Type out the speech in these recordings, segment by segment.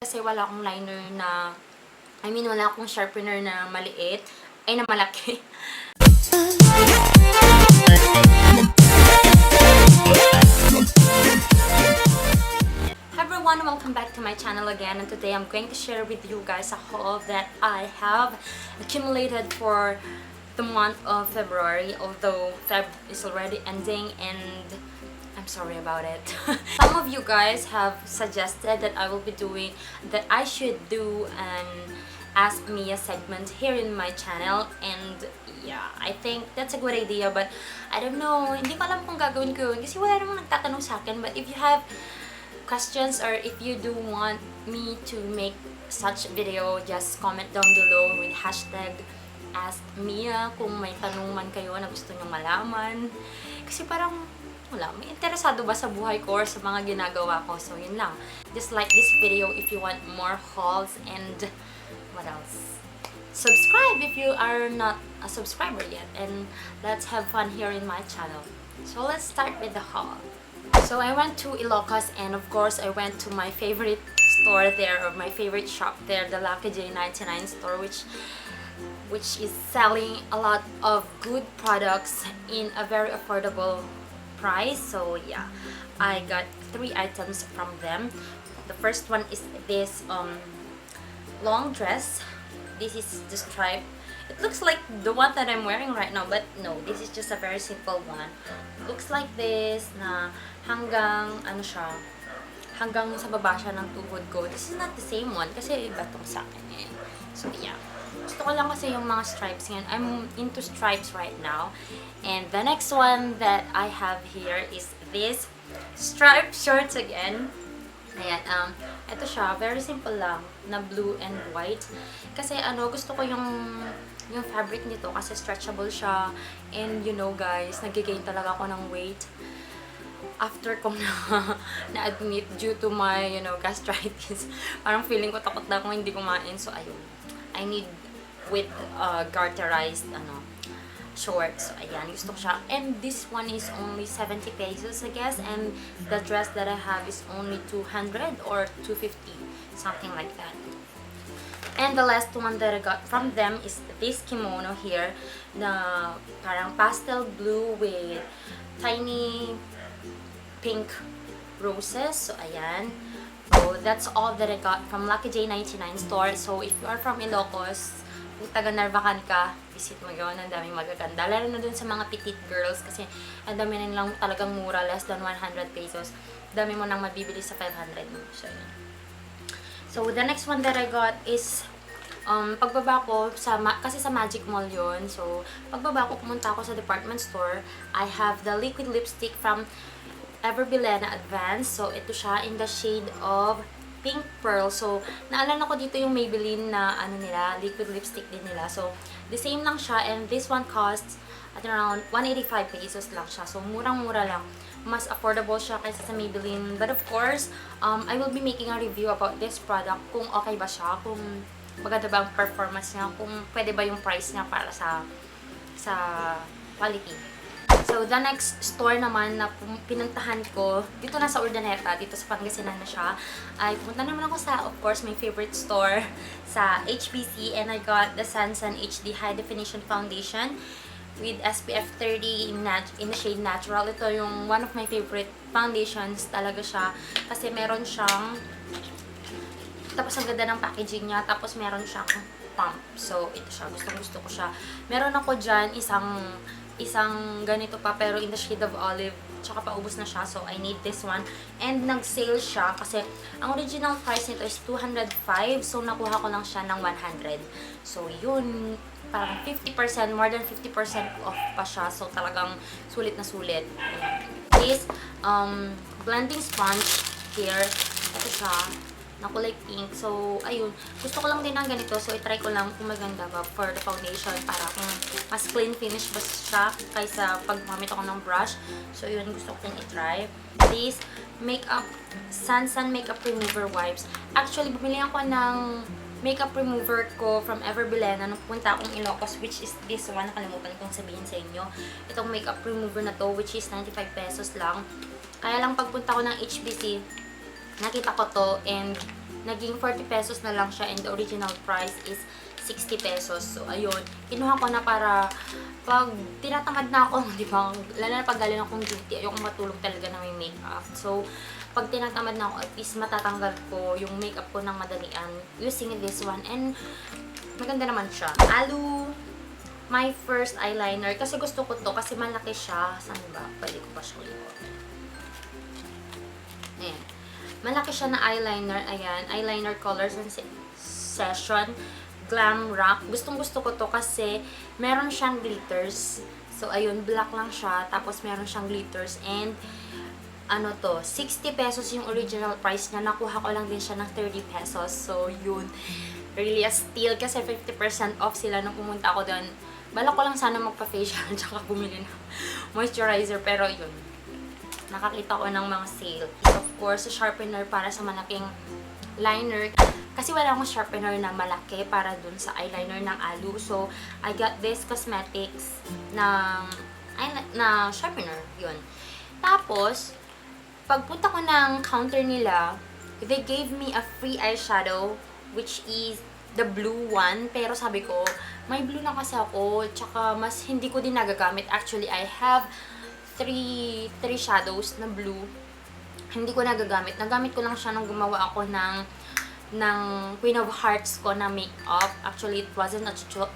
Kasi wala akong liner na, wala akong sharpener na maliit, ay na malaki. Hi everyone, welcome back to my channel again, and today I'm going to share with you guys a haul that I have accumulated for the month of February, although Feb is already ending and I'm sorry about it. Some of you guys have suggested that I should do an Ask Mia segment here in my channel, and yeah, I think that's a good idea, but I don't know, hindi ko alam kung gagawin ko yun kasi wala namang nagtatanong sa akin. But if you have questions or if you do want me to make such video, just comment down below with hashtag Ask Mia kung may tanong man kayo na gusto nyo malaman. Kasi parang wala, may interesado ba sa buhay ko or sa mga ginagawa ko? So yun lang. Just like this video if you want more hauls, and what else? Subscribe if you are not a subscriber yet, and let's have fun here in my channel. So let's start with the haul. So I went to Ilocos, and of course I went to my favorite store there, or my favorite shop there, the Lucky J99 store, which is selling a lot of good products in a very affordable price. So yeah, I got 3 items from them. The first one is this long dress. This is the stripe. It looks like the one that I'm wearing right now, but no, this is just a very simple one. It looks like this na hanggang ano siya, hanggang sa baba siya ng tuhod ko. This is not the same one kasi iba tong sa akin eh. So yeah, gusto ko lang kasi yung mga stripes ngayon. I'm into stripes right now. And the next one that I have here is this striped shorts again. Ayan, ito siya, very simple lang, na blue and white. Kasi gusto ko yung fabric nito kasi stretchable siya. And you know guys, nagigain talaga ako ng weight after kong na-admit due to my, gastritis. Parang feeling ko takot na akong hindi kumain. So ayun, I need with garterized shorts. So ayan, gusto ko siya. And this one is only 70 pesos, I guess. And the dress that I have is only 200 or 250, something like that. And the last one that I got from them is this kimono here, na parang pastel blue with tiny pink roses. So ayan. So that's all that I got from Lucky J99 store. So if you are from Ilocos, kung taga-Narvacan ka, visit mo yun. Ang daming magaganda. Lalo na dun sa mga petite girls kasi ang dami na nilang talagang mura, less than 100 pesos. Dami mo nang mabibili sa 500 mo. So yun. So the next one that I got is pagbaba ko, kasi sa Magic Mall yun. So pagbaba ko, pumunta ako sa department store. I have the liquid lipstick from Everbilena Advance. So ito siya in the shade of Pink Pearl. So, naalala ko dito yung Maybelline na nila, liquid lipstick din nila. So, the same lang siya, and this one costs at around 185 pesos lang siya. So, murang-mura lang. Mas affordable siya kaysa sa Maybelline. But of course, I will be making a review about this product, kung okay ba siya, kung maganda ba ang performance niya, kung pwede ba yung price niya para sa quality. So, the next store naman na pinuntahan ko, dito na sa Urdaneta, dito sa Pangasinan na siya, ay pumunta naman ako sa, of course, my favorite store, sa HBC, and I got the Sansan HD High Definition Foundation with SPF 30 in the shade Natural. Ito yung one of my favorite foundations talaga siya, kasi meron siyang, tapos ang ganda ng packaging niya, tapos meron siyang pump. So, ito siya, gustong-gusto ko siya. Meron ako dyan isang ganito pa, pero in the shade of olive, tsaka paubos na siya, so I need this one. And nag-sale siya kasi ang original price nito is 205, so nakuha ko lang siya ng 100. So yun, parang 50%, more than 50% off pa siya, so talagang sulit na sulit. Ayan. This blending sponge here, ito siya na kulay pink. So, ayun. Gusto ko lang din ng ganito. So, itry ko lang kung maganda ba for the foundation para mas clean finish ba siya kaysa pag gumamit ako ng brush. So, yun. Gusto ko itry. This Sansan Makeup Remover Wipes. Actually, bumili ako ng makeup remover ko from Everbilena nung pumunta akong Ilocos, which is this one. Nakalimutan kong sabihin sa inyo. Itong makeup remover na to, which is 95 pesos lang. Kaya lang pagpunta ko ng HBC, nakita ko to, and naging 40 pesos na lang siya and the original price is 60 pesos. So, ayun. Kinuha ko na para pag tinatamad na ako, di ba? Lalo na pag galing akong duty, ayoko matulog talaga na may makeup. So, pag tinatamad na ako, at least matatanggal ko yung makeup ko ng madalian using this one. And, maganda naman siya. Alu, my first eyeliner. Kasi gusto ko to kasi malaki siya. Saan ba? Pwede ko pa siyang likod. Ayan. Malaki siya na eyeliner. Ayan. Eyeliner Colors and Session Glam Rock. Gustong gusto ko to kasi meron siyang glitters. So, ayun. Black lang siya. Tapos, meron siyang glitters. And, ano to, 60 pesos yung original price niya. Nakuha ko lang din siya ng 30 pesos. So, yun. Really a steal kasi 50% off sila nung pumunta ako doon. Balak ko lang sana magpa-facial tsaka bumili ng moisturizer. Pero, yun. Nakakita ko ng mga sale. Of course, sharpener para sa malaking liner. Kasi wala akong sharpener na malaki para dun sa eyeliner ng Alu. So, I got this cosmetics na sharpener. Yun. Tapos, pagpunta ko ng counter nila, they gave me a free eyeshadow, which is the blue one. Pero sabi ko, may blue na kasi ako, tsaka mas hindi ko din nagagamit. Actually, I have three shadows na blue. Hindi ko nagagamit. Nagamit ko lang siya nung gumawa ako ng Queen of Hearts ko na makeup. Actually, it wasn't a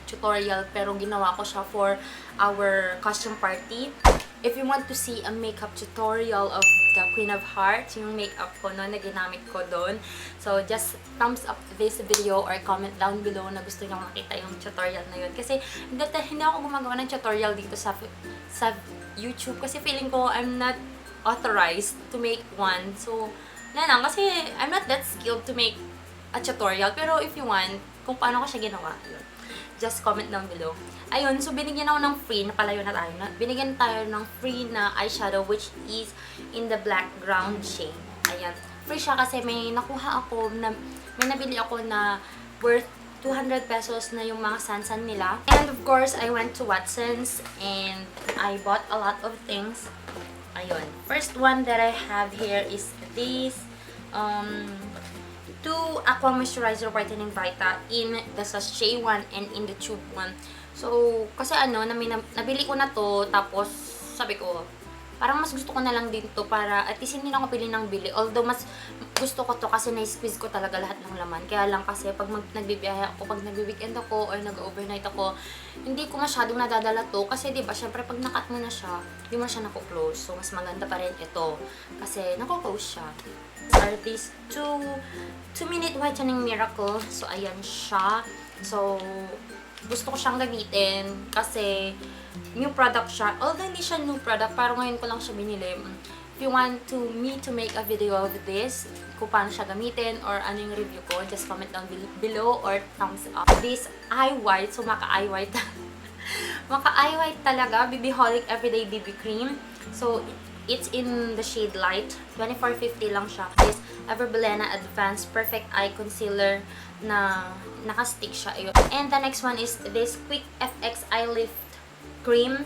tutorial, pero ginawa ko siya for our costume party. If you want to see a makeup tutorial of the Queen of Hearts, yung makeup ko na ginamit ko doon. So, just thumbs up this video or comment down below na gusto nyo makita yung tutorial na yun. Kasi, hindi ako gumagawa ng tutorial dito sa YouTube. Kasi feeling ko, I'm not authorized to make one. So, lang, kasi I'm not that skilled to make a tutorial. Pero if you want, kung paano ko siya ginawa, yun, just comment down below. Ayun, so binigyan ako ng free, napalayo na tayo. Binigyan tayo ng free na eyeshadow which is in the black ground shade. Ayan. Free siya kasi may nakuha ako, may nabili ako na worth 200 pesos na yung mga sansan nila. And of course, I went to Watson's and I bought a lot of things. Ayun. First one that I have here is this 2 Aqua Moisturizer Whitening Vita in the sachet one and in the tube one. So, kasi nabili ko na to, tapos sabi ko, parang mas gusto ko na lang din to para at least hindi na ako pili ng bili. Although, mas gusto ko to kasi na-squeeze ko talaga lahat ng laman. Kaya lang kasi pag nagbibiyahe ako, pag nagbi-weekend ako or nag-overnight ako, hindi ko masyadong nadadala to. Kasi diba, syempre pag nakat mo na siya, hindi mo siya nako-close. So, mas maganda pa rin ito. Kasi nako-close siya. Are these 2-minute whitening miracle. So, ayan siya. So, gusto ko siyang gamitin kasi new product siya. Although hindi siya new product, parang ngayon ko lang siya binili. If you want me to make a video of this, kung paano siya gamitin or ano yung review ko, just comment down below or thumbs up. This eye white, so maka-eye white. Maka-eye white talaga, BBholic Everyday BB Cream. So, it's in the shade light. 24.50 lang siya. This Everbelena Advanced Perfect Eye Concealer na naka-stick siya. Ayun. And the next one is this Quick FX Eye Lift Cream.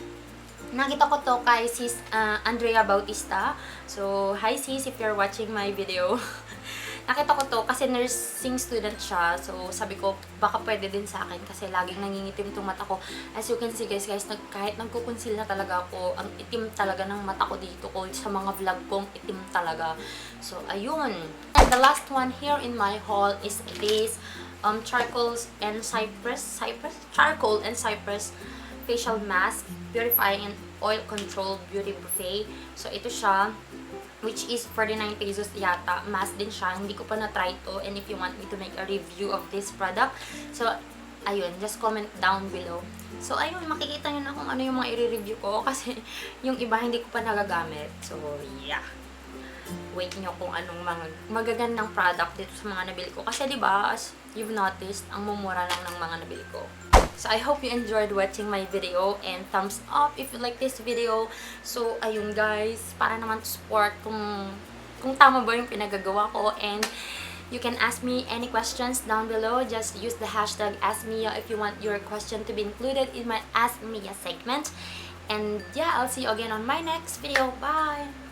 Nakita ko to kay sis Andrea Bautista. So, hi sis if you're watching my video. Nakita ko to kasi nursing student siya. So, sabi ko, baka pwede din sa akin kasi laging nangingitim itong mata ko. As you can see guys, kahit nagkukonceal na talaga ako, ang itim talaga ng mata ko dito ko. Sa mga vlog kong itim talaga. So, ayun. And the last one here in my haul is this Charcoal and Cypress Facial Mask, Purifying and Oil Control Beauty Buffet. So, ito siya, which is 49 pesos yata. Mask din siya. Hindi ko pa na-try to. And if you want me to make a review of this product, so, ayun, just comment down below. So, ayun, makikita nyo na kung ano yung mga i-review ko. Kasi, yung iba hindi ko pa nagagamit. So, yeah. Wait nyo kung anong mga magagandang product dito sa mga nabili ko. Kasi, diba, as you've noticed, ang mumura lang ng mga nabili ko. So, I hope you enjoyed watching my video and thumbs up if you like this video. So, ayun guys, para naman to support kung tama ba yung pinagagawa ko. And you can ask me any questions down below. Just use the hashtag AskMia if you want your question to be included in my Ask Mia segment. And yeah, I'll see you again on my next video. Bye!